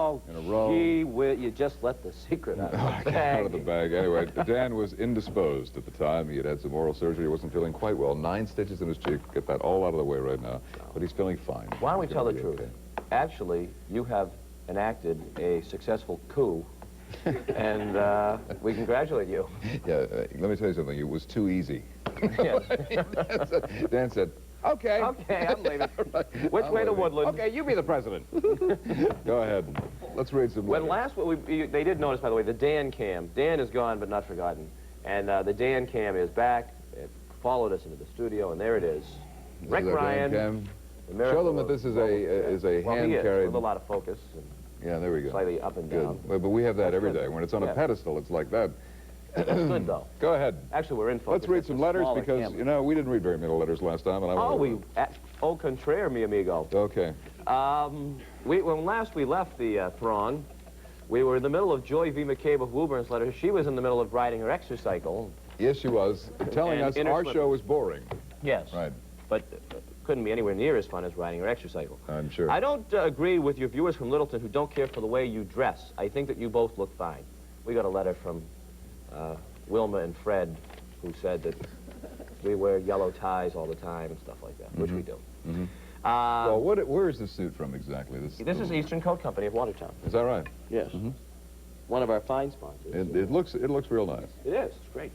Oh, in a row. Gee, you just let the secret out of the bag. Out of the bag. Anyway, Dan was indisposed at the time. He had had some oral surgery. He wasn't feeling quite well. 9 stitches in his cheek. Get that all out of the way right now. But he's feeling fine. Why don't we tell the truth? Okay. Actually, you have enacted a successful coup, and we congratulate you. Yeah, let me tell you something. It was too easy. Yes. Dan said, okay. Okay, I'm leaving. Right. Which way to Woodland? Okay, you be the president. Go ahead. Let's read some letters. When last, they did notice, by the way, the Dan cam. Dan is gone, but not forgotten. And the Dan cam is back. It followed us into the studio, and there it is. Rick Ryan. Show them that this is a hand-carried... with a lot of focus. And yeah, there we go. Slightly up and down. Good. But we have that every day. When it's on a pedestal, it's like that. That's good, though. Go ahead. Actually, we're in focus. Let's read some letters because, camera. you know, we didn't read very many letters last time. And au contraire, mi amigo. Okay. When last we left the throng, we were in the middle of Joy V. McCabe of Wooburn's letter. She was in the middle of riding her exercycle. Yes, she was. Telling us our show was boring. Yes. Right. But couldn't be anywhere near as fun as riding her exercycle. I'm sure. I don't agree with your viewers from Littleton who don't care for the way you dress. I think that you both look fine. We got a letter from Wilma and Fred, who said that we wear yellow ties all the time and stuff like that, which we do. Well, where is this suit from exactly? This is Eastern Coat Company of Watertown. Is that right? Yes. One of our fine sponsors. It looks real nice. It is. It's great.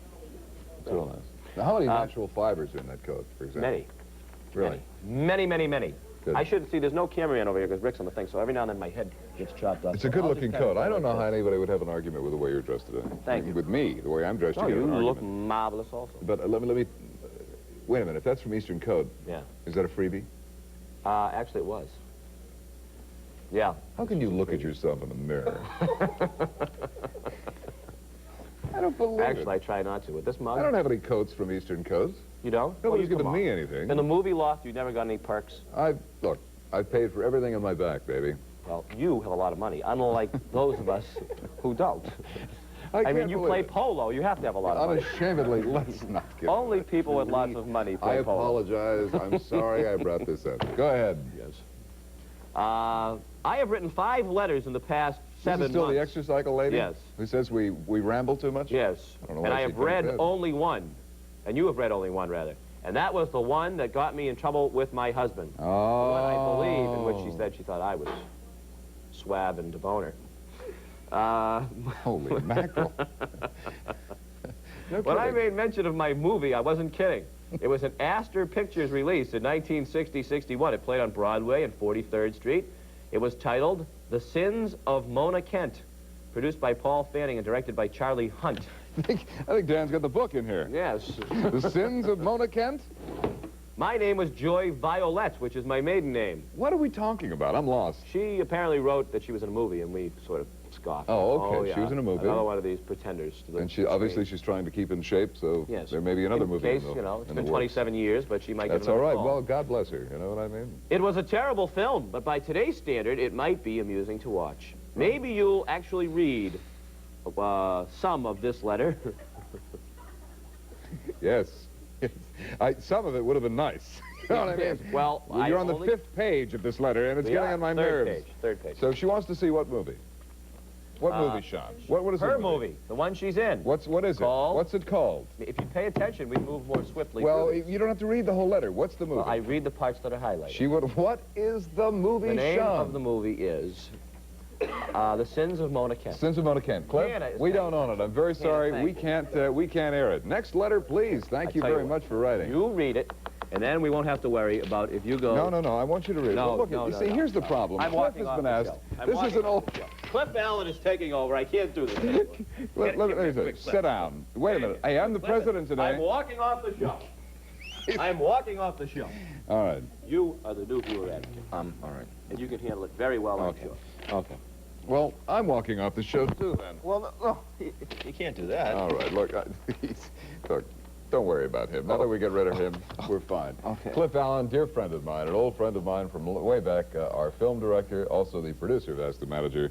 It's real nice. Now, how many natural fibers are in that coat, for example? Many. Really? Many, many, many. Good. I should see. There's no cameraman over here because Rick's on the thing, so every now and then my head gets chopped off. It's a good-looking coat. I don't know how anybody would have an argument with the way you're dressed today. Thank you. With me, the way I'm dressed, No, you you look argument. marvelous also. But let me. Wait a minute. If that's from Eastern Coat, yeah, is that a freebie? Actually, it was. Yeah. How can you look at yourself in the mirror? I don't believe it. Actually, I try not to. With this mug? I don't have any coats from Eastern Coats. You don't? Nobody's given me anything. In the movie loft, you never got any perks? Look, I paid for everything in my back, baby. Well, you have a lot of money, unlike those of us who don't. I mean, you play polo. You have to have a lot of money. Unashamedly, let's not get Only people with lots of money play polo. I apologize. I'm sorry I brought this up. Go ahead. Yes. I have written 5 letters in the past 7 months. This is still the exercycle lady? Yes. Who says we ramble too much? Yes. I don't know and why I have read only one. And you have read only one, rather. And that was the one that got me in trouble with my husband. Oh. The one I believe in which she said she thought I was swab and deboner. Holy mackerel. No when I made mention of my movie, I wasn't kidding. It was an Astor Pictures release in 1960-61. It played on Broadway and 43rd Street. It was titled The Sins of Mona Kent, produced by Paul Fanning and directed by Charlie Hunt. I think Dan's got the book in here. Yes. The Sins of Mona Kent? My name was Joy Violette, which is my maiden name. What are we talking about? I'm lost. She apparently wrote that she was in a movie, and we sort of scoffed. Oh, okay. Oh, yeah. She was in a movie. Another one of these pretenders. To the and she obviously she's trying to keep in shape, so yes. There may be another movie in case, in the, you know, it's in been the 27 years, but she might That's get another all right. call. Well, God bless her. You know what I mean? It was a terrible film, but by today's standard, it might be amusing to watch. Maybe you'll actually read some of this letter. Yes. Some of it would have been nice. You know what I mean? Well, you're on the 5th page of this letter, and it's getting on my nerves. Third page. So she wants to see what movie? What movie, Sean? What is her it? movie, the one she's in. What is it? What's it called? If you pay attention, we move more swiftly. Well, you don't have to read the whole letter. What's the movie? Well, I read the parts that are highlighted. What is the movie, Sean? The name of the movie is The Sins of Mona Kent. Sins of Mona Kent. Cliff, we don't own it. I'm very sorry. We can't air it. Next letter, please. Thank you very much for writing. You read it. And then we won't have to worry about if you go... No. I want you to read it. No, look, no, you see, here's the problem. Cliff has been asked. This is an old... Cliff Allen is taking over. I can't do this anymore. Let me say, sit down. Wait a minute. Hey, I'm the president today. I'm walking off the show. I'm walking off the show. All right. You are the new viewer advocate. All right. And you can handle it very well, I'm sure. Okay. Well, I'm walking off the show, too, then. Well, no, you can't do that. All right, look, look, don't worry about him. Now that we get rid of him, we're fine. Okay. Cliff Allen, dear friend of mine, an old friend of mine from way back, our film director, also the producer of Ask the Manager,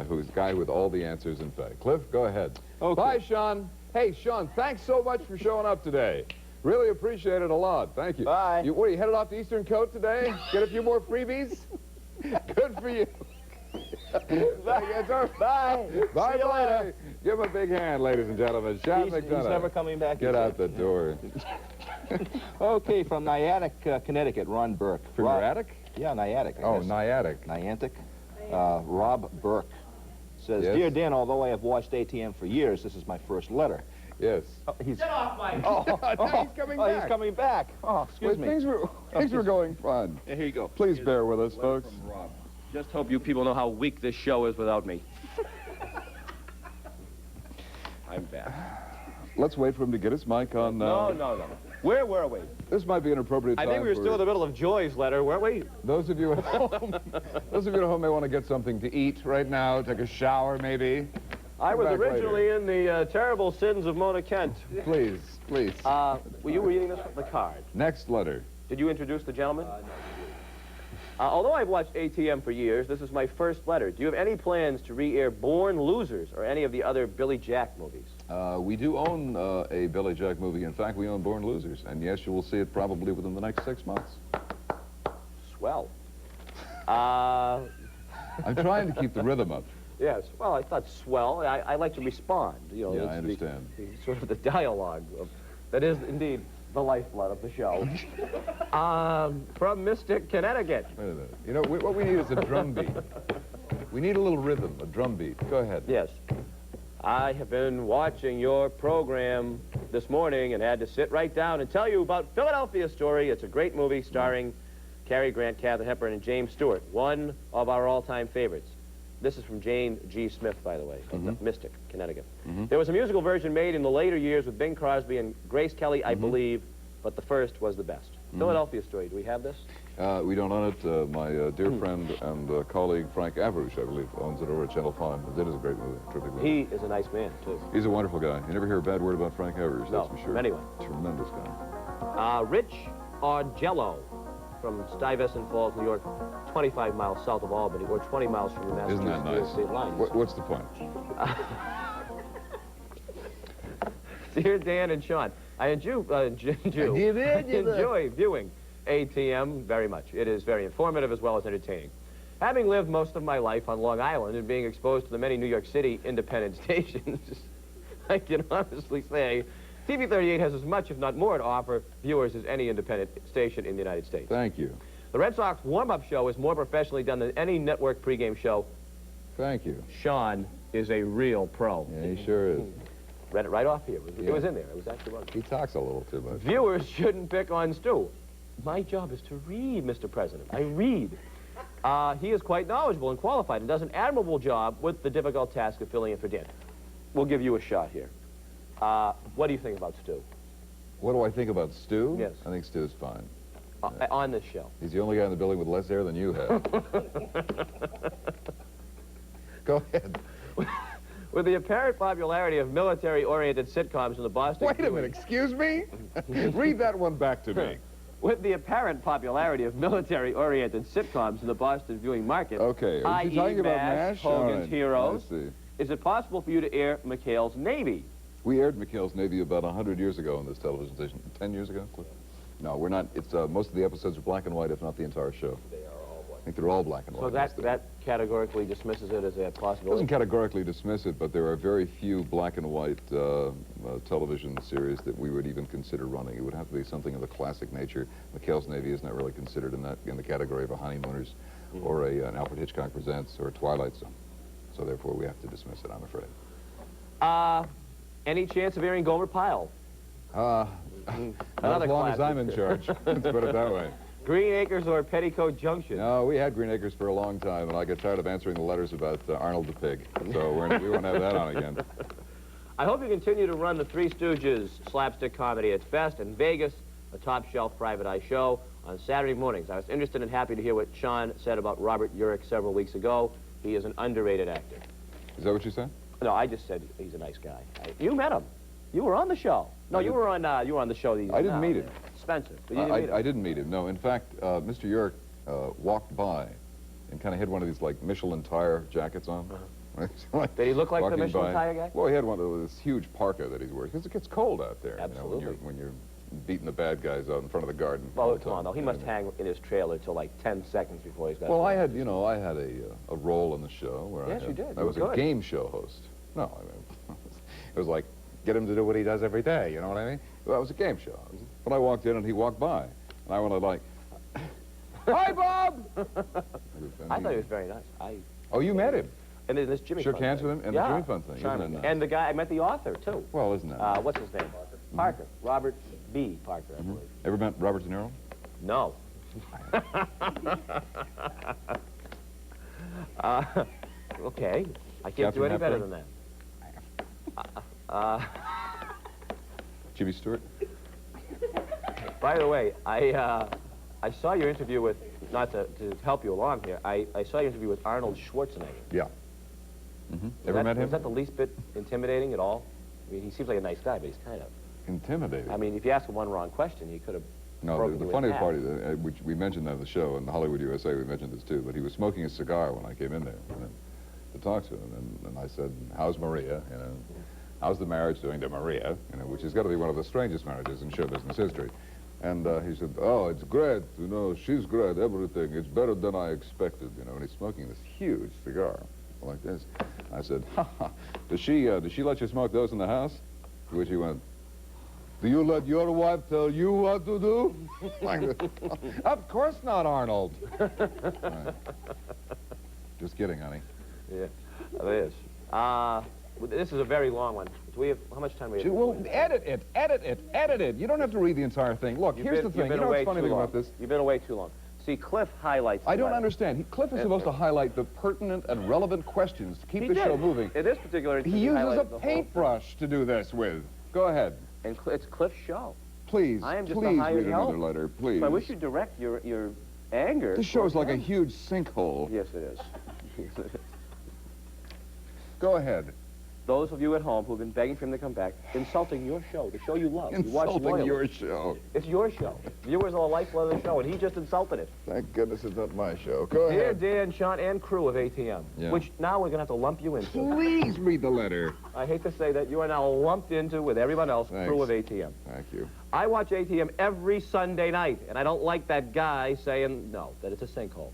who's the guy with all the answers, in fact. Cliff, go ahead. Okay. Bye, Sean. Hey, Sean, thanks so much for showing up today. Really appreciate it a lot. Thank you. Bye. What, you headed off to Eastern Coat today? Get a few more freebies? Good for you. Bye. Bye. Bye. See you later. Give him a big hand, ladies and gentlemen. Sean He's McDonough. never coming back. Get out the door. Okay, from Niantic, Connecticut, Ron Burke. From your attic? Yeah, Niantic. I Oh, guess. Niantic. Niantic. Rob Burke says, Yes? Dear Dan, although I have watched ATM for years, this is my first letter. Yes. Get off my... Now he's coming back. He's coming back. Oh, excuse me. Things were going fine. Here you go. Please bear with us, folks. Just hope you people know how weak this show is without me. I'm back. Let's wait for him to get his mic on. No. Where were we? This might be an appropriate time I think we were for still in the middle of Joy's letter, weren't we? those of you at home. Those of you at home may want to get something to eat right now. Take a shower, maybe. I was back originally in the terrible sins of Mona Kent. Please. Were you reading this from the card? Next letter. Did you introduce the gentleman? Although I've watched ATM for years, this is my first letter. Do you have any plans to re-air Born Losers or any of the other Billy Jack movies? We do own a Billy Jack movie. In fact, we own Born Losers. And yes, you will see it probably within the next 6 months. Swell. I'm trying to keep the rhythm up. Yes. Well, I thought swell. I like to respond. You know, Yeah, it's I understand. The sort of the dialogue that is indeed the lifeblood of the show. From Mystic, Connecticut. Wait a minute. You know, what we need is a drum beat. We need a little rhythm, a drum beat. Go ahead. Yes. I have been watching your program this morning and had to sit right down and tell you about Philadelphia Story. It's a great movie starring Cary Grant, Katharine Hepburn, and James Stewart, one of our all-time favorites. This is from Jane G. Smith, by the way, of Mystic, Connecticut. There was a musical version made in the later years with Bing Crosby and Grace Kelly, I believe, but the first was the best. Philadelphia Story, do we have this? We don't own it. My dear friend and colleague Frank Averush, I believe, owns it over at Channel 5. It is a great movie, terrific movie. He is a nice man, too. He's a wonderful guy. You never hear a bad word about Frank Averush, No, that's for sure. anyway. Tremendous guy. Rich Argello from Stuyvesant Falls, New York, 25 miles south of Albany, or 20 miles from the Isn't that Massachusetts New York nice? state line. What's the point? Dear Dan and Sean, I enjoy viewing ATM very much. It is very informative as well as entertaining. Having lived most of my life on Long Island and being exposed to the many New York City independent stations, I can honestly say TV38 has as much, if not more, to offer viewers as any independent station in the United States. Thank you. The Red Sox warm-up show is more professionally done than any network pregame show. Thank you. Sean is a real pro. Yeah, he sure is. Read it right off here. It Yeah. was in there. It was actually on. He talks a little too much. Viewers shouldn't pick on Stu. My job is to read, Mr. President. I read. He is quite knowledgeable and qualified and does an admirable job with the difficult task of filling in for Dan. We'll give you a shot here. What do you think about Stu? What do I think about Stu? Yes. I think Stu's fine. On this show. He's the only guy in the building with less hair than you have. Go ahead. With the apparent popularity of military-oriented sitcoms in the Boston... Wait a minute, excuse me? Read that one back to me. With the apparent popularity of military-oriented sitcoms in the Boston viewing market, Okay, are you i.e. talking about MASH, MASH? All Hogan's right, Heroes, I see. is it possible for you to air McHale's Navy? We aired McHale's Navy about 100 years ago on this television station. 10 years ago? No, we're not. It's most of the episodes are black and white, if not the entire show. They are all black. I think they're all black and white. So that categorically dismisses it as a possibility? Doesn't categorically dismiss it, but there are very few black and white television series that we would even consider running. It would have to be something of the classic nature. McHale's Navy is not really considered in the category of a Honeymooners or an Alfred Hitchcock Presents or a Twilight Zone. So therefore, we have to dismiss it, I'm afraid. Any chance of airing Gomer Pyle? Not Another as long as classic. I'm in charge. Let's put it that way. Green Acres or Petticoat Junction? No, we had Green Acres for a long time, and I got tired of answering the letters about Arnold the Pig. So we won't have that on again. I hope you continue to run the Three Stooges slapstick comedy at its best in Vegas, a top-shelf private eye show on Saturday mornings. I was interested and happy to hear what Sean said about Robert Urich several weeks ago. He is an underrated actor. Is that what you said? No, I just said he's a nice guy. You met him. You were on the show. No, you were on the show. I didn't meet him. Spencer. But you didn't meet him. I didn't meet him. No, in fact, Mr. Urich walked by and kind of had one of these like Michelin tire jackets on. Like, did he look like the walking Michelin by. tire guy? Well, he had one of this huge parka that he's wearing because it gets cold out there. Absolutely. You know, when you're beating the bad guys out in front of the garden. all Well, the come on, time. though. He must hang in his trailer till like 10 seconds before he's got. Well, I had, you know, I had a role in the show where Yes, you did. I You was were a good. game show host. No, I mean, it was like get him to do what he does every day. You know what I mean? Well, it was a game show. But I walked in and he walked by, and I went like, "Hi, Bob." I thought he was very nice. Oh, you met him? And then this Jimmy. Shook Fund hands thing. with him and yeah. the Jimmy Fund thing. Isn't Charming. that nice? And the guy, I met the author too. Well, isn't that? What's his name? Parker. Robert B. Parker, I believe. Ever met Robert De Niro? No. Okay. I can't do Catherine any better Hepburn? than that. Jimmy Stewart? By the way, I saw your interview with, not to help you along here, I saw your interview with Arnold Schwarzenegger. Yeah. Ever met him? Was that the least bit intimidating at all? I mean, he seems like a nice guy, but he's kind of, Intimidating. I mean, if you ask him one wrong question, he could have No, broken the you in funniest half. part, which we mentioned that in the show, in Hollywood USA, we mentioned this too, but he was smoking a cigar when I came in there to talk to him, and I said, "How's Maria? You know, how's the marriage doing to Maria? You know, which has got to be one of the strangest marriages in show business history." And he said, "Oh, it's great. You know, she's great. Everything. It's better than I expected." You know, and he's smoking this huge cigar like this. I said, "Ha ha. Does she let you smoke those in the house?" To which he went, "Do you let your wife tell you what to do?" Like this. Of course not, Arnold. Right. Just kidding, honey. Yeah, it is. This is a very long one. Do we have, how much time do we have? Well, edit it. You don't have to read the entire thing. Look, here's the thing. You know what's funny about this? You've been away too long. See, Cliff highlights. I don't understand. Cliff is supposed to highlight the pertinent and relevant questions to keep He the did. show moving. In this particular He interview, uses a highlighted the whole thing. paintbrush to do this with. Go ahead. And it's Cliff's show. Please, I am just a please hired read help. another letter, please. So I wish you'd direct your anger. This show is towards like a him. huge sinkhole. Yes, it is. Go ahead. Those of you at home who've been begging for him to come back, insulting your show, the show you love. You watch Insulting loyally. your show. It's your show. Viewers are the lifeblood of the show, and he just insulted it. Thank goodness it's not my show. Go Dear ahead. Dan, Sean, and crew of ATM, Yeah. which now we're going to have to lump you into. Please read the letter. I hate to say that you are now lumped into with everyone else, crew of ATM. Thank you. I watch ATM every Sunday night, and I don't like that guy saying, no, that it's a sinkhole.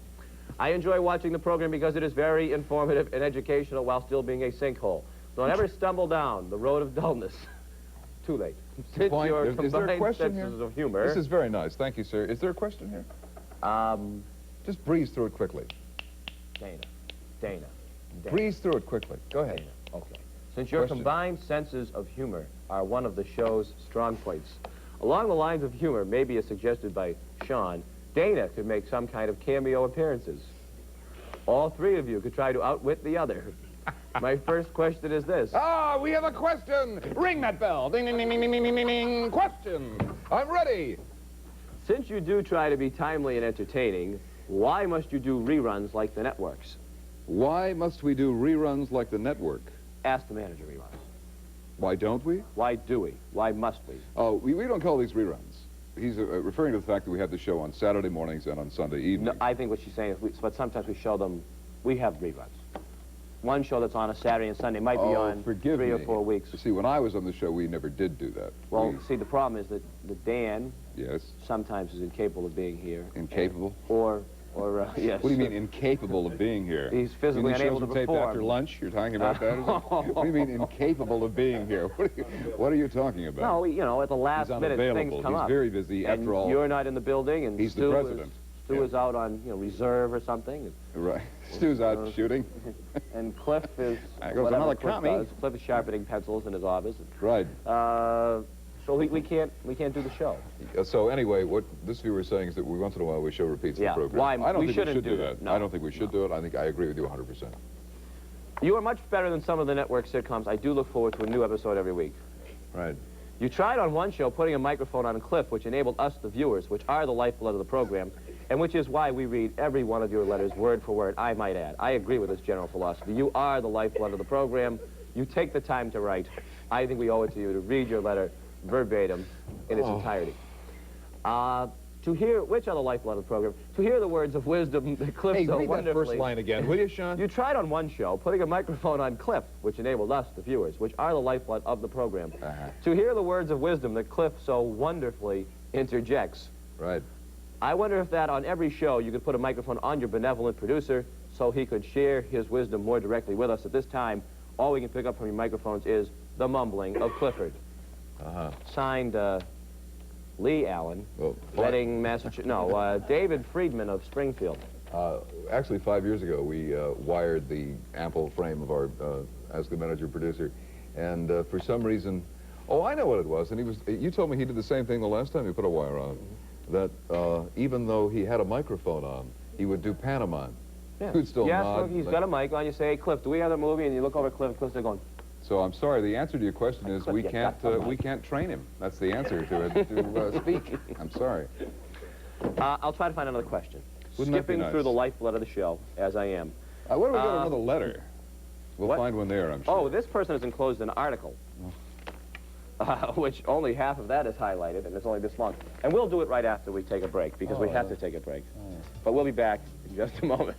I enjoy watching the program because it is very informative and educational while still being a sinkhole. Don't ever stumble down the road of dullness. Too late. Since Point. your Is there a combined question senses here? of humor... This is very nice. Thank you, sir. Is there a question here? Just breeze through it quickly. Dana. Breeze through it quickly. Go ahead. Dana. Okay. Since your Question. combined senses of humor are one of the show's strong points, along the lines of humor, maybe as suggested by Sean, Dana could make some kind of cameo appearances. All three of you could try to outwit the other. My first question is this. Ah, we have a question. Ring that bell. Ding, ding, ding, ding, ding, ding, ding, ding. Question. I'm ready. Since you do try to be timely and entertaining, why must you do reruns like the networks? Why must we do reruns like the network? Ask the manager reruns. Why don't we? Why do we? Why must we? Oh, we don't call these reruns. He's referring to the fact that we have the show on Saturday mornings and on Sunday evening. No, I think what she's saying is, but sometimes we show them, we have reruns. One show that's on a Saturday and Sunday might be on forgive 3 or me. 4 weeks. See, when I was on the show, we never did do that. Well, see, the problem is that Dan Yes. sometimes is incapable of being here. Incapable? Or yes. What do you mean incapable of being here? He's physically you mean unable shows to are taped perform. after lunch? You're talking about that? What do you mean incapable of being here? What are you talking about? No, you know, at the last He's minute unavailable. things come He's up. very busy and after all. You're not in the building, and He's the Stu president. Stu is out on reserve or something. Right. Stu's out shooting. And Cliff is There goes whatever another Cliff commie. does. Cliff is sharpening pencils in his office. Right. So we can't do the show. So anyway, what this viewer is saying is that once in a while we show repeats Yeah, of the program. why- I don't we think we shouldn't should do do that. that. No. I don't think we should do it. I agree with you 100%. You are much better than some of the network sitcoms. I do look forward to a new episode every week. Right. You tried on one show putting a microphone on Cliff, which enabled us, the viewers, which are the lifeblood of the program, and which is why we read every one of your letters word for word, I might add. I agree with this general philosophy. You are the lifeblood of the program. You take the time to write. I think we owe it to you to read your letter verbatim in its entirety. To To hear, which are the lifeblood of the program, to hear the words of wisdom that Cliff Hey, so read that wonderfully... first line again, will you, Sean? You tried on one show, putting a microphone on Cliff, which enabled us, the viewers, which are the lifeblood of the program, to hear the words of wisdom that Cliff so wonderfully interjects. Right. I wonder if that on every show you could put a microphone on your benevolent producer so he could share his wisdom more directly with us. At this time, all we can pick up from your microphones is the mumbling of Clifford. Signed, Lee Allen, Well, Reading, Massachusetts. No, David Friedman of Springfield. Actually, 5 years ago, we wired the ample frame of our as the manager producer, and for some reason, oh, I know what it was. And you told me he did the same thing the last time you put a wire on. That even though he had a microphone on, he would do pantomime. Yeah. He'd still yes, nod. Look, he's got a mic on. You say, hey, Cliff, do we have a movie? And you look over at Cliff, and Cliff's there going. So I'm sorry. The answer to your question is we can't train him. That's the answer to it. To speak. I'm sorry. I'll try to find another question. Wouldn't that be Skipping nice? through the lifeblood of the show, as I am. What if we got another letter? We'll what? find one there, I'm sure. Oh, this person has enclosed an article, which only half of that is highlighted, and it's only this long. And we'll do it right after we take a break, because we have to take a break. But we'll be back in just a moment.